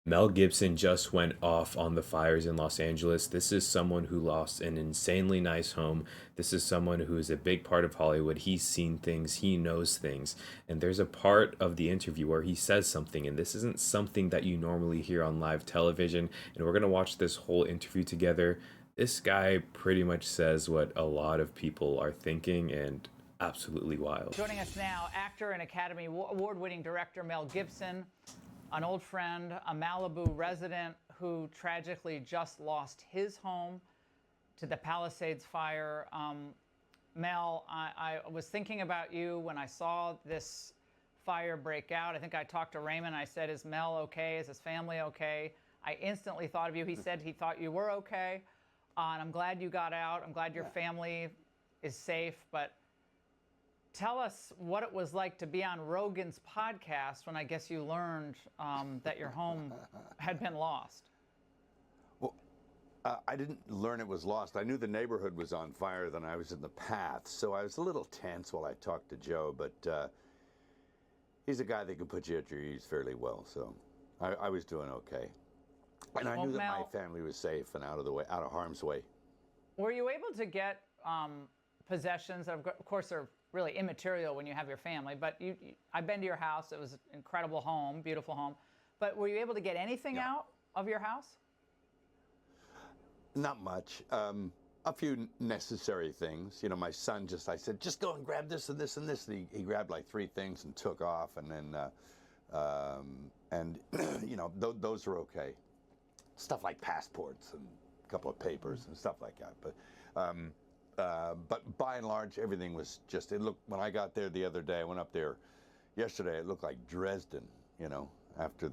Mel Gibson just went off on the fires in Los Angeles. This is someone who lost an insanely nice home. This is someone who is a big part of Hollywood. He's seen things, he knows things. And there's a part of the interview where he says something, and this isn't something that you normally hear on live television. And we're going to watch this whole interview together. This guy pretty much says what a lot of people are thinking, and absolutely wild. Joining us now, actor and Academy Award-winning director Mel Gibson, an old friend, a Malibu resident who tragically just lost his home to the Palisades fire. Mel, I was thinking about you when I saw this fire break out. I think I talked to Raymond. I said, is Mel okay? Is his family okay? I instantly thought of you. He said he thought you were okay. And I'm glad you got out. I'm glad your family is safe. But tell us what it was like to be on Rogan's podcast when I guess you learned that your home had been lost. Well, I didn't learn it was lost. I knew the neighborhood was on fire, then I was in the path. So I was a little tense while I talked to Joe, but he's a guy that can put you at your ease fairly well. So I was doing okay. And I knew that my family was safe and out of harm's way. Were you able to get possessions that, of course, are really immaterial when you have your family, but I've been to your house. It was an incredible home, beautiful home. But were you able to get anything out of your house? Not much. A few necessary things. You know, my son I said, just go and grab this and this and this. And he grabbed like 3 things and took off. And then, you know, those are okay. Stuff like passports and a couple of papers and stuff like that. But by and large, everything was just, it looked, when I got there the other day, I went up there yesterday, it looked like Dresden, you know, after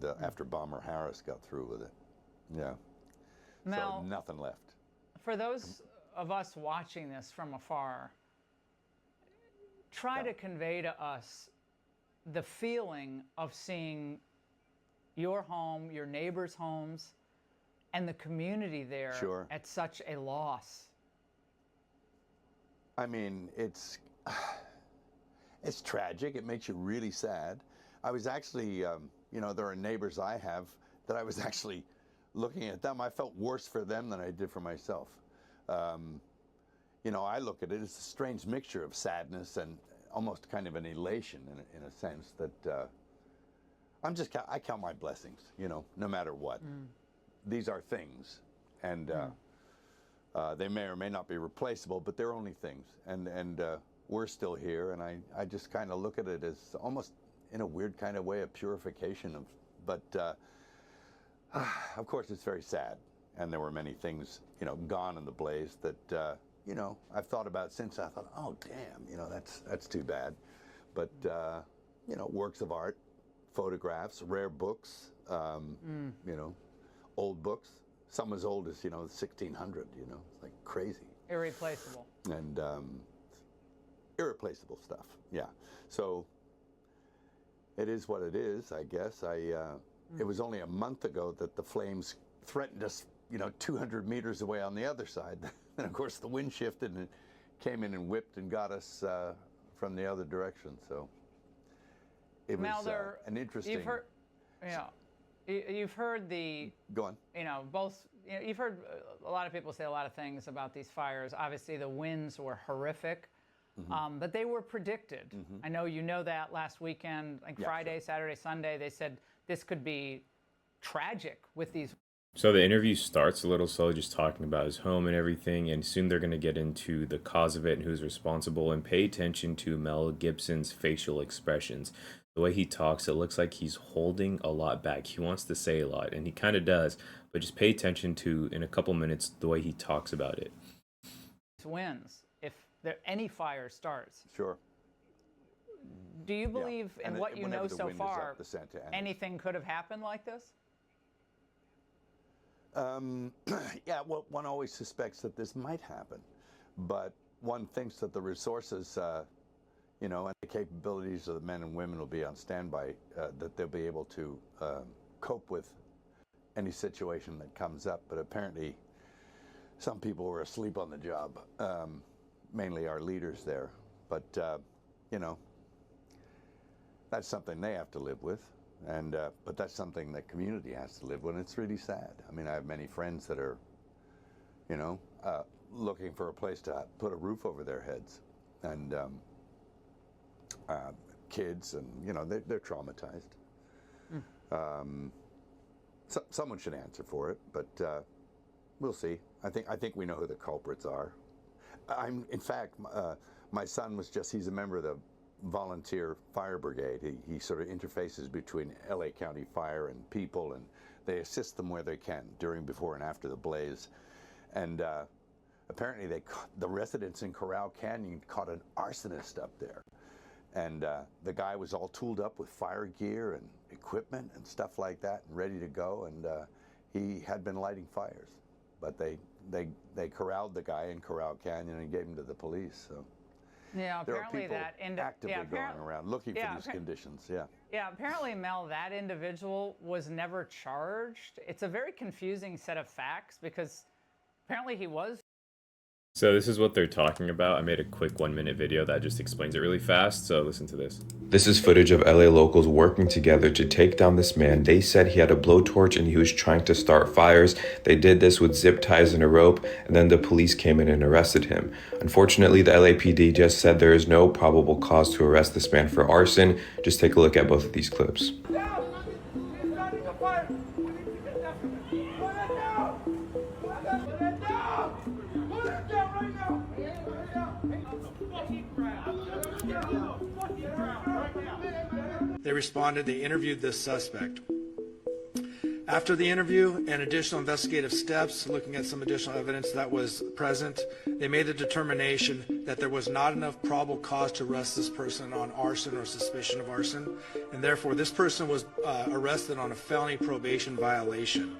Bomber Harris got through with it. Yeah. Mel, so nothing left. For those of us watching this from afar, try to convey to us the feeling of seeing your home, your neighbors' homes, and the community there at such a loss. I mean, it's tragic. It makes you really sad. I was actually, you know, there are neighbors I have that I was actually looking at them. I felt worse for them than I did for myself. You know, I look at it as a strange mixture of sadness and almost kind of an elation in a sense that I count my blessings, you know, no matter what. These are things, and they may or may not be replaceable, but they're only things, and we're still here, and I just kind of look at it as almost in a weird kind of way a purification of, but of course it's very sad, and there were many things, you know, gone in the blaze that you know, I've thought about since. I thought, oh damn, you know, that's too bad, but you know, works of art, photographs, rare books, you know, old books. Some as old as, you know, 1600, you know, it's like crazy. Irreplaceable. And irreplaceable stuff, yeah. So it is what it is, I guess. It was only a month ago that the flames threatened us, you know, 200 meters away on the other side. And of course the wind shifted and it came in and whipped and got us from the other direction. So it was an interesting... You've heard, you've heard the... Go on. You know, you've heard a lot of people say a lot of things about these fires. Obviously, the winds were horrific, but they were predicted. I know you know that last weekend, like Friday, Saturday, Sunday, they said this could be tragic with these. So the interview starts a little slow, just talking about his home and everything, and soon they're going to get into the cause of it and who's responsible, and pay attention to Mel Gibson's facial expressions. The way he talks, it looks like he's holding a lot back. He wants to say a lot, and he kind of does, but just pay attention to, in a couple minutes, the way he talks about it. Wins if any fire starts. Sure. Do you believe in what you know so far, anything could have happened like this? Yeah, well, one always suspects that this might happen, but one thinks that the resources, you know, and the capabilities of the men and women will be on standby, that they'll be able to cope with any situation that comes up. But apparently some people were asleep on the job, mainly our leaders there. But, you know, that's something they have to live with. And but that's something that community has to live with. And it's really sad. I mean, I have many friends that are, you know, looking for a place to put a roof over their heads, and kids, and you know, they're traumatized. Someone should answer for it, but we'll see. I think we know who the culprits are. In fact, my son he's a member of the volunteer fire brigade. He sort of interfaces between LA County Fire and people, and they assist them where they can during, before, and after the blaze. And apparently the residents in Corral Canyon caught an arsonist up there. And the guy was all tooled up with fire gear and equipment and stuff like that, and ready to go. And he had been lighting fires, but they corralled the guy in Corral Canyon and gave him to the police. So yeah, there are apparently people actively going around looking for these conditions. Yeah. Yeah, apparently, Mel, that individual was never charged. It's a very confusing set of facts because apparently he was. So this is what they're talking about. I made a quick 1-minute video that just explains it really fast, so listen to this. This is footage of LA locals working together to take down this man. They said he had a blowtorch and he was trying to start fires. They did this with zip ties and a rope, and then the police came in and arrested him. Unfortunately, the LAPD just said there is no probable cause to arrest this man for arson. Just take a look at both of these clips. They responded, they interviewed this suspect. After the interview and additional investigative steps, looking at some additional evidence that was present, they made the determination that there was not enough probable cause to arrest this person on arson or suspicion of arson, and therefore this person was arrested on a felony probation violation.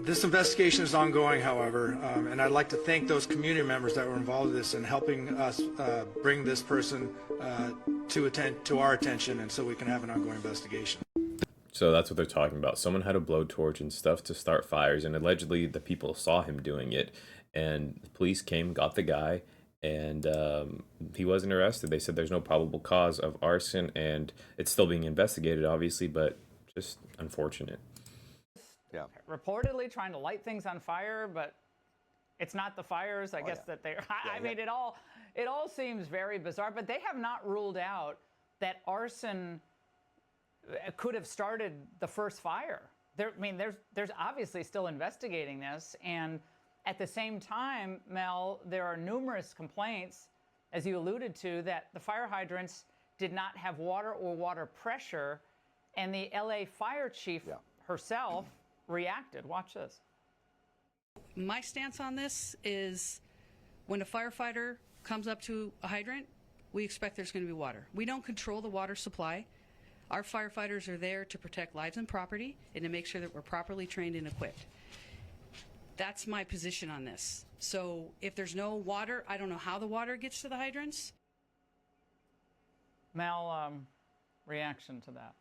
This investigation is ongoing, however, and I'd like to thank those community members that were involved in this and helping us bring this person to our attention, and so we can have an ongoing investigation. So that's what they're talking about. Someone had a blowtorch and stuff to start fires, and allegedly the people saw him doing it, and the police came, got the guy, and he wasn't arrested. They said there's no probable cause of arson, and it's still being investigated, obviously, but just unfortunate. Yeah. Reportedly trying to light things on fire, but it's not the fires, I guess, that they're. I mean, it all seems very bizarre, but they have not ruled out that arson could have started the first fire. There's obviously still investigating this, and at the same time, Mel, there are numerous complaints, as you alluded to, that the fire hydrants did not have water or water pressure, and the LA fire chief herself reacted. Watch this. My stance on this is when a firefighter comes up to a hydrant, we expect there's going to be water. We don't control the water supply. Our firefighters are there to protect lives and property and to make sure that we're properly trained and equipped. That's my position on this. So if there's no water, I don't know how the water gets to the hydrants. Mel, reaction to that?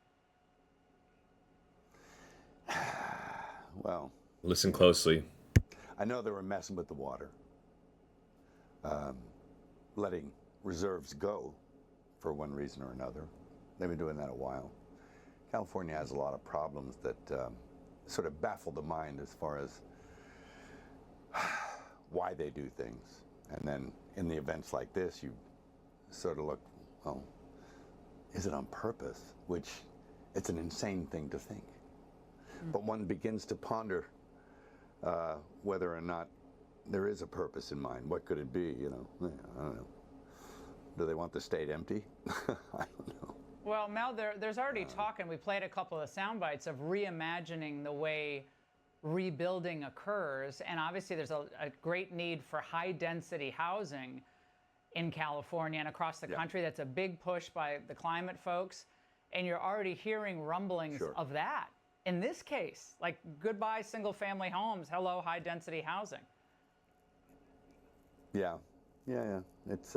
Well, listen closely. I know they were messing with the water, letting reserves go for one reason or another. They've been doing that a while. California has a lot of problems that sort of baffle the mind as far as why they do things. And then in the events like this, you sort of look, well, is it on purpose? Which it's an insane thing to think. But one begins to ponder whether or not there is a purpose in mind. What could it be? You know, I don't know. Do they want the state empty? I don't know. Well, Mel, there's already talk, and we played a couple of sound bites of reimagining the way rebuilding occurs. And obviously, there's a great need for high-density housing in California and across the country. That's a big push by the climate folks. And you're already hearing rumblings of that. In this case, like goodbye single-family homes, hello high-density housing. Yeah. It's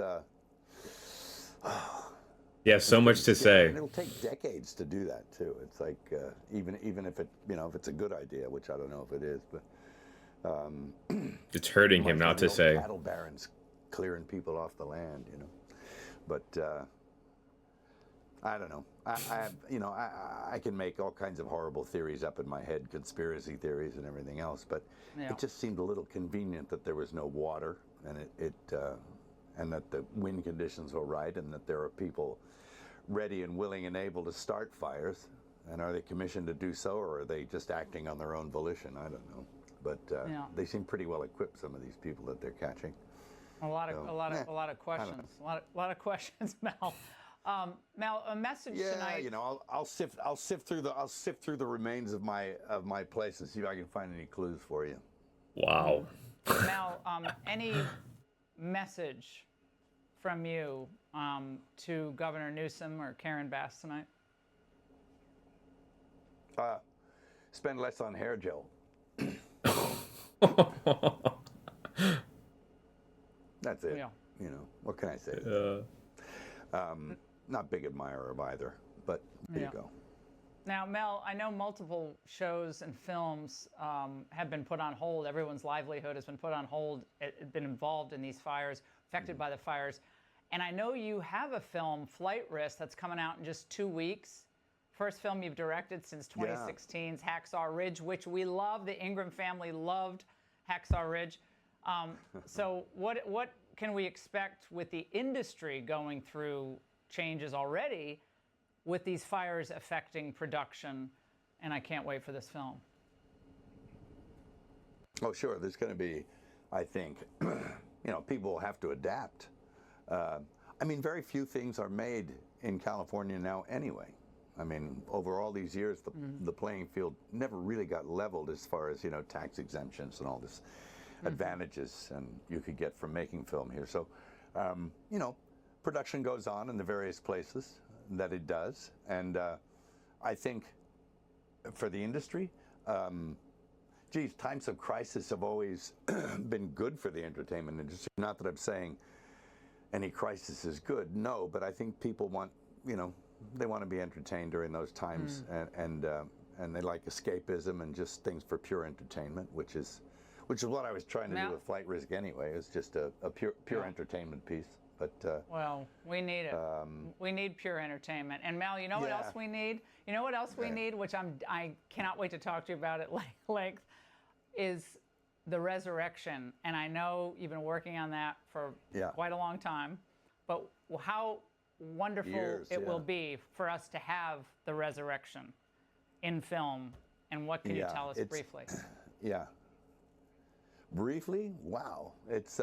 yeah, so much to say. And it'll take decades to do that too. It's like even if it if it's a good idea, which I don't know if it is, but it's hurting him not to say. Cattle barons clearing people off the land, But I don't know. I can make all kinds of horrible theories up in my head, conspiracy theories and everything else, but Yeah. it just seemed a little convenient that there was no water, and and that the wind conditions were right, and that there are people ready and willing and able to start fires. And are they commissioned to do so, or are they just acting on their own volition? I don't know. But Yeah. they seem pretty well equipped, some of these people that they're catching. A lot of So, a lot of eh, a lot of questions. A lot of questions, Mel. Mel, a message Yeah, tonight. I'll sift through the remains of my place and see if I can find any clues for you. Wow. Mel, any message from you to Governor Newsom or Karen Bass tonight? Spend less on hair gel. That's it. Yeah. What can I say? Not big admirer of either, but there Yeah. you go. Now, Mel, I know multiple shows and films have been put on hold. Everyone's livelihood has been put on hold, been involved in these fires, affected by the fires. And I know you have a film, Flight Risk, that's coming out in just 2 weeks. First film you've directed since 2016's Hacksaw Ridge, which we love. The Ingram family loved Hacksaw Ridge. So what can we expect with the industry going through changes already with these fires affecting production? And I can't wait for this film. Oh, sure. There's going to be, I think, people will have to adapt. Very few things are made in California now anyway. Over all these years, the playing field never really got leveled as far as, tax exemptions and all this advantages and you could get from making film here. So, production goes on in the various places that it does. And I think for the industry, times of crisis have always been good for the entertainment industry. Not that I'm saying any crisis is good, no, but I think people want, they want to be entertained during those times, and they like escapism and just things for pure entertainment, which is what I was trying to do with Flight Risk anyway. It's just a pure entertainment piece. But well, we need it. We need pure entertainment. And Mel, you know what else we need? You know what else we need, which I cannot wait to talk to you about at length, is the resurrection. And I know you've been working on that for quite a long time. But how wonderful it will be for us to have the resurrection in film. And what can you tell us briefly? Yeah. Briefly, wow. It's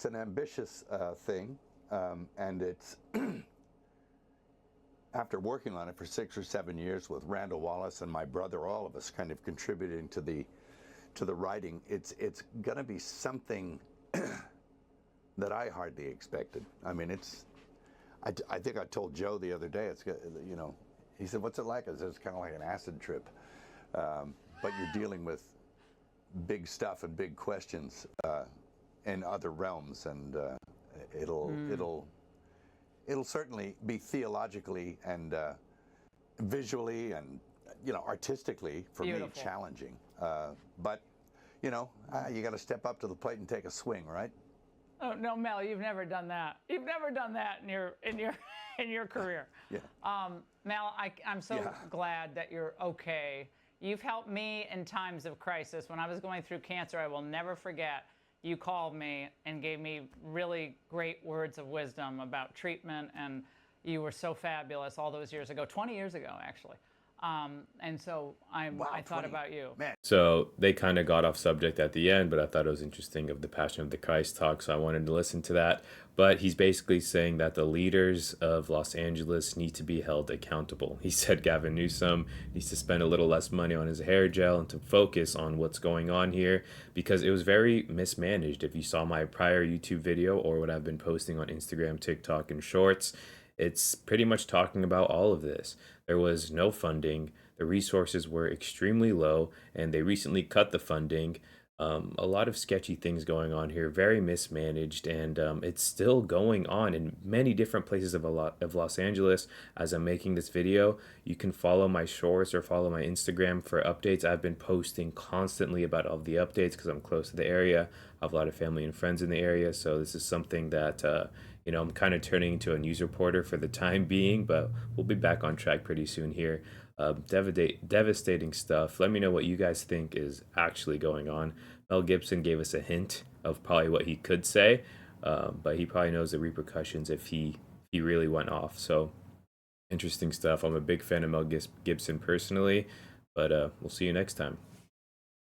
an ambitious thing, and it's after working on it for 6 or 7 years with Randall Wallace and my brother, all of us kind of contributing to the writing. It's going to be something that I hardly expected. I think I told Joe the other day. He said, "What's it like?" I said, "It's kind of like an acid trip, but you're dealing with big stuff and big questions in other realms, and it'll certainly be theologically and visually and artistically for me challenging. But you got to step up to the plate and take a swing, right? Oh no, Mel, you've never done that. You've never done that in your career. Yeah. Mel, I'm so glad that you're okay. You've helped me in times of crisis. When I was going through cancer, I will never forget. You called me and gave me really great words of wisdom about treatment, and you were so fabulous all those years ago, 20 years ago, actually. And so I thought about you. Man. So they kind of got off subject at the end, but I thought it was interesting of the Passion of the Christ talk, so I wanted to listen to that. But he's basically saying that the leaders of Los Angeles need to be held accountable. He said Gavin Newsom needs to spend a little less money on his hair gel and to focus on what's going on here, because it was very mismanaged. If you saw my prior YouTube video or what I've been posting on Instagram, TikTok, and Shorts, it's pretty much talking about all of this. There was no funding, the resources were extremely low, and they recently cut the funding. A lot of sketchy things going on here, very mismanaged, and it's still going on in many different places of Los Angeles. As I'm making this video, you can follow my Shorts or follow my Instagram for updates. I've been posting constantly about all the updates because I'm close to the area. I have a lot of family and friends in the area, so this is something that I'm kind of turning into a news reporter for the time being, but we'll be back on track pretty soon here. Devastating stuff. Let me know what you guys think is actually going on. Mel Gibson gave us a hint of probably what he could say, but he probably knows the repercussions if he really went off. So interesting stuff. I'm a big fan of Gibson personally, but we'll see you next time.